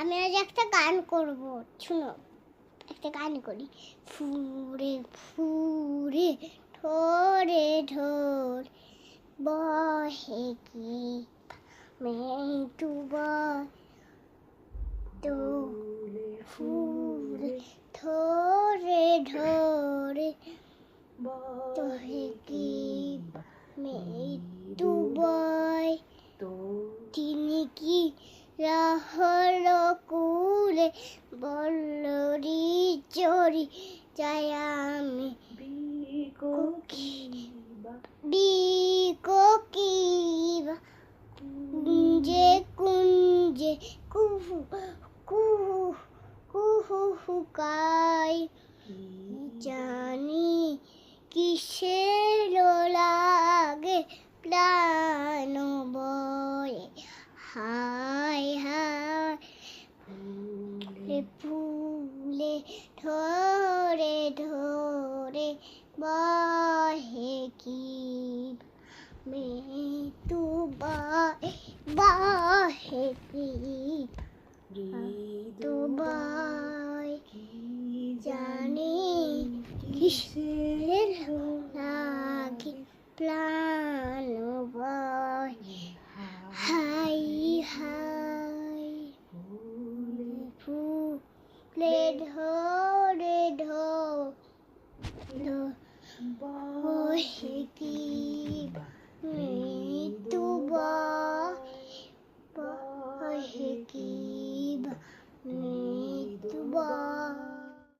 আমি আজ একটা গান করব, শুনো। একটা গান করি। ফুরে ফুরে ঠোরে ঠোর বহে কি মেঘটু তো ফুরে ঠোরে ঠোরে বহে কি মেঘটু বয় তিনি কি রাহর কুলে বল্লরি চরি যায় আমি বিকোকিবা কুঞ্জে কুঞ্জে কুহু কুহু কুহু হুকাই জানি কিসের লাগে প্রাণ বয়ে হায় হায় ফুলে ফুলে ধরে ধরে বহে কি মেঘটু বহে কি তো বয় জানি কিসের লাগে প্রাণ বয়ে হাই হাই ফুলে ধরে বহে কি